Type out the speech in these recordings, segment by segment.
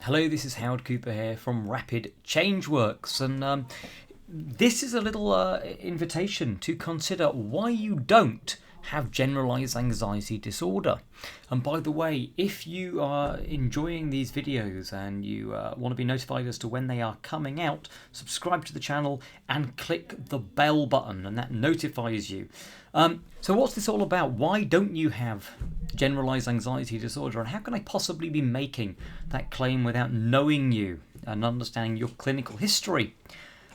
Hello, this is Howard Cooper here from Rapid Changeworks, and this is a little invitation to consider why you don't have generalized anxiety disorder. And by the way, if you are enjoying these videos and you want to be notified as to when they are coming out, subscribe to the channel and click the bell button, and that notifies you. So what's this all about? Why don't you have generalized anxiety disorder, and how can I possibly be making that claim without knowing you and understanding your clinical history?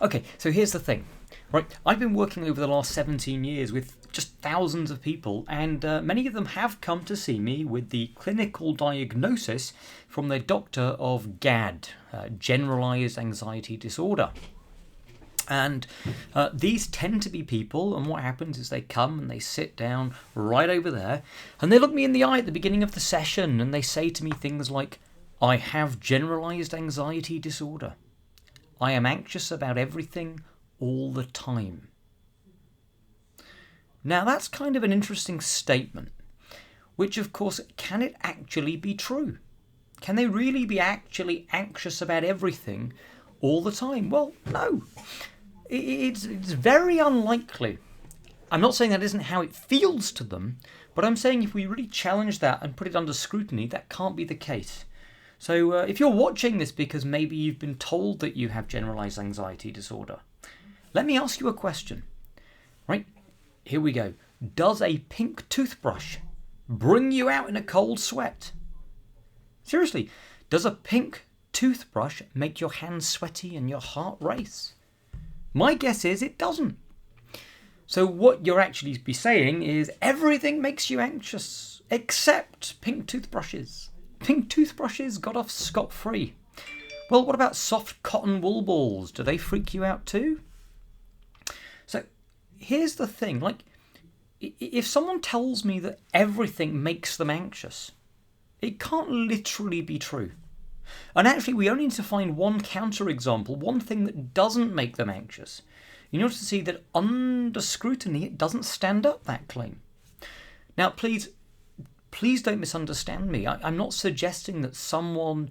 Okay, so here's the thing, right? I've been working over the last 17 years with just thousands of people, and many of them have come to see me with the clinical diagnosis from their doctor of GAD, Generalized Anxiety Disorder. And these tend to be people, and what happens is they come and they sit down right over there, and they look me in the eye at the beginning of the session, and they say to me things like, I have generalized anxiety disorder. I am anxious about everything all the time. Now that's kind of an interesting statement, which of course, can it actually be true? Can they really be actually anxious about everything all the time? Well, no. It's very unlikely. I'm not saying that isn't how it feels to them, but I'm saying if we really challenge that and put it under scrutiny, that can't be the case. So if you're watching this because maybe you've been told that you have generalized anxiety disorder, let me ask you a question. Right, here we go. Does a pink toothbrush bring you out in a cold sweat? Seriously, does a pink toothbrush make your hands sweaty and your heart race? My guess is it doesn't. So what you're actually be saying is everything makes you anxious except pink toothbrushes. Pink toothbrushes got off scot-free. Well, what about soft cotton wool balls? Do they freak you out too? So here's the thing, like if someone tells me that everything makes them anxious, it can't literally be true. And actually, we only need to find one counterexample, one thing that doesn't make them anxious, in order to see that under scrutiny, it doesn't stand up, that claim. Now, please don't misunderstand me. I'm not suggesting that someone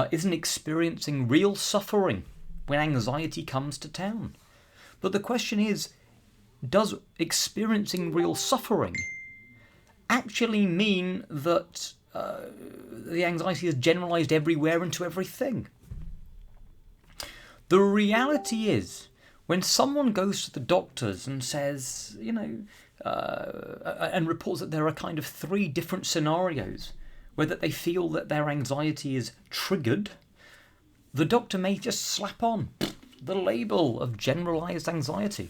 isn't experiencing real suffering when anxiety comes to town. But the question is, does experiencing real suffering actually mean that the anxiety is generalized everywhere and to everything? The reality is, when someone goes to the doctors and says, and reports that there are kind of 3 different scenarios where that they feel that their anxiety is triggered, the doctor may just slap on the label of generalized anxiety.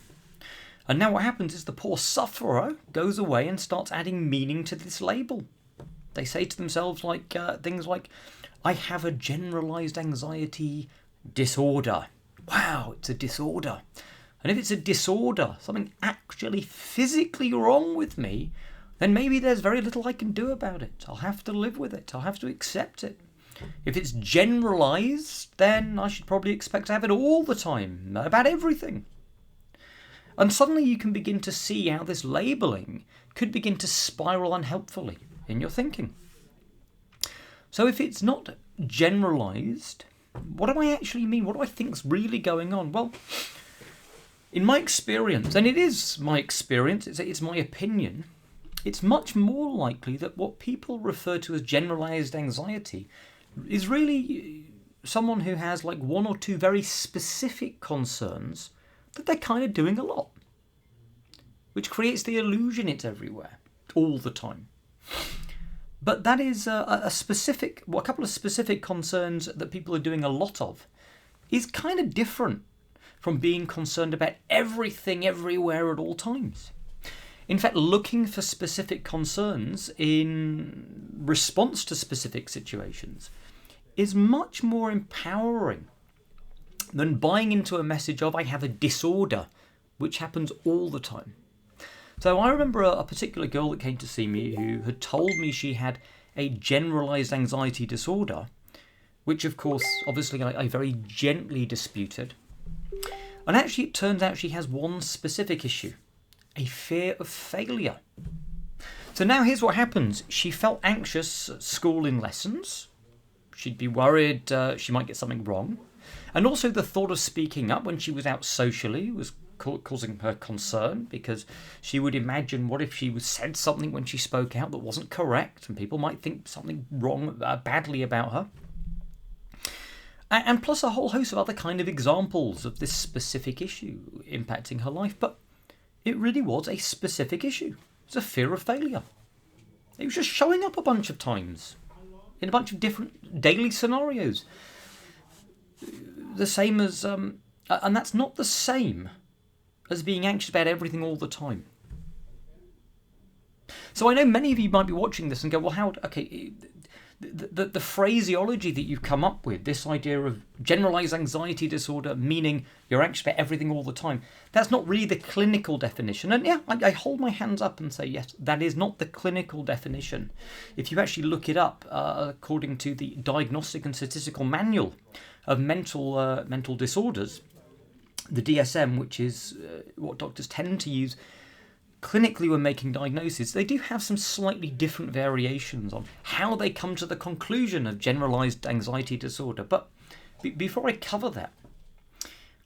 And now what happens is the poor sufferer goes away and starts adding meaning to this label. They say to themselves things like, I have a generalized anxiety disorder. Wow, it's a disorder. And if it's a disorder, something actually physically wrong with me, then maybe there's very little I can do about it. I'll have to live with it. I'll have to accept it. If it's generalized, then I should probably expect to have it all the time, about everything. And suddenly you can begin to see how this labeling could begin to spiral unhelpfully in your thinking. So if it's not generalized, what do I actually mean? What do I think's really going on? Well, in my experience, and it is my experience, it's my opinion, it's much more likely that what people refer to as generalized anxiety is really someone who has like 1 or 2 very specific concerns that they're kind of doing a lot, which creates the illusion it's everywhere, all the time. But that is a couple of specific concerns that people are doing a lot of is kind of different from being concerned about everything everywhere at all times. In fact, looking for specific concerns in response to specific situations is much more empowering than buying into a message of I have a disorder, which happens all the time. So I remember a particular girl that came to see me who had told me she had a generalized anxiety disorder, which of course, obviously I very gently disputed. And actually it turns out she has one specific issue, a fear of failure. So now here's what happens. She felt anxious at school in lessons. She'd be worried she might get something wrong. And also the thought of speaking up when she was out socially was causing her concern, because she would imagine, what if she said something when she spoke out that wasn't correct, and people might think something wrong, badly about her. And plus a whole host of other kind of examples of this specific issue impacting her life. But it really was a specific issue. It's a fear of failure. It was just showing up a bunch of times in a bunch of different daily scenarios. The same as, and that's not the same as being anxious about everything all the time. So I know many of you might be watching this and go, well, how, okay, the phraseology that you've come up with, this idea of generalized anxiety disorder, meaning you're anxious about everything all the time, that's not really the clinical definition. And yeah, I hold my hands up and say, yes, that is not the clinical definition. If you actually look it up, according to the Diagnostic and Statistical Manual of Mental Disorders, the DSM, which is what doctors tend to use clinically when making diagnoses, they do have some slightly different variations on how they come to the conclusion of generalized anxiety disorder. But before I cover that,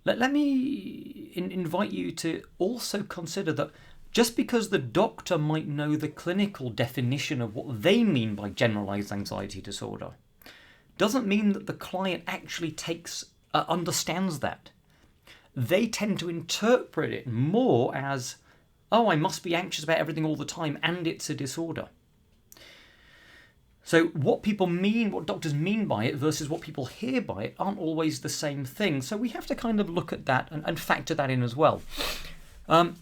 let me invite you to also consider that just because the doctor might know the clinical definition of what they mean by generalized anxiety disorder doesn't mean that the client actually understands that. They tend to interpret it more as, oh, I must be anxious about everything all the time, and it's a disorder. So what people mean, what doctors mean by it versus what people hear by it aren't always the same thing. So we have to kind of look at that and factor that in as well. Now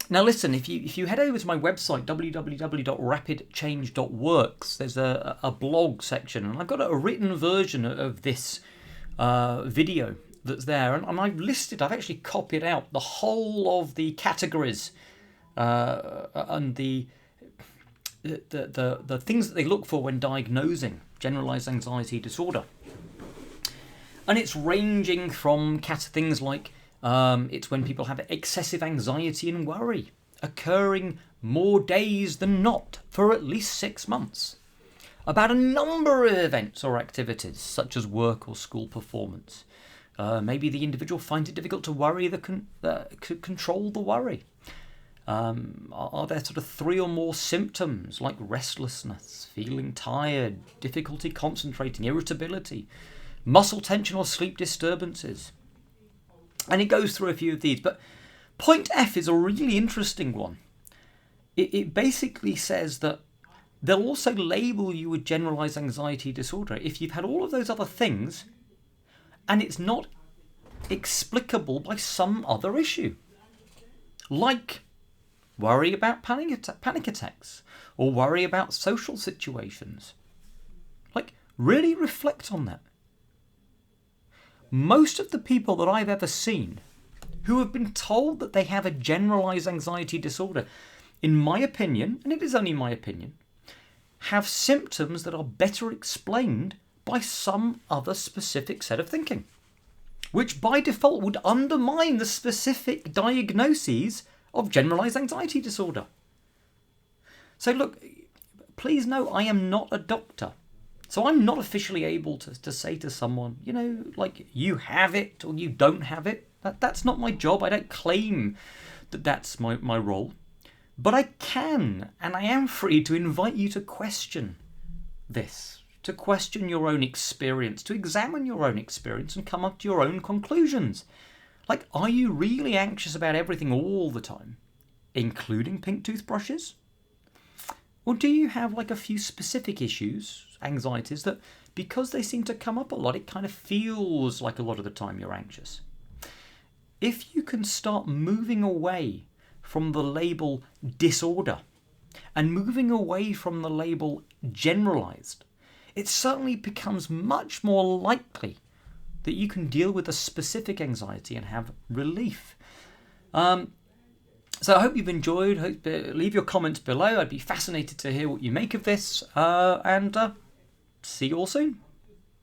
listen, if you head over to my website, www.rapidchange.works, there's a blog section, and I've got a written version of this video that's there, and I've actually copied out the whole of the categories and the things that they look for when diagnosing generalized anxiety disorder. And it's ranging from things like it's when people have excessive anxiety and worry occurring more days than not for at least 6 months, about a number of events or activities such as work or school performance. Maybe the individual finds it difficult to control the worry. Are there sort of 3 or more symptoms like restlessness, feeling tired, difficulty concentrating, irritability, muscle tension or sleep disturbances? And it goes through a few of these. But point F is a really interesting one. It basically says that they'll also label you with generalized anxiety disorder if you've had all of those other things and it's not explicable by some other issue, like worry about panic attacks or worry about social situations. Like, really reflect on that. Most of the people that I've ever seen who have been told that they have a generalized anxiety disorder, in my opinion, and it is only my opinion, have symptoms that are better explained by some other specific set of thinking, which by default would undermine the specific diagnoses of generalized anxiety disorder. So look, please know I am not a doctor. So I'm not officially able to say to someone, like, you have it or you don't have it. That's not my job. I don't claim that that's my role. But I can, and I am free to invite you to question this, to question your own experience, to examine your own experience and come up to your own conclusions. Like, are you really anxious about everything all the time, including pink toothbrushes? Or do you have like a few specific issues, anxieties, that because they seem to come up a lot, it kind of feels like a lot of the time you're anxious? If you can start moving away from the label disorder and moving away from the label generalized, it certainly becomes much more likely that you can deal with a specific anxiety and have relief. So I hope you've enjoyed. Leave your comments below. I'd be fascinated to hear what you make of this. And see you all soon.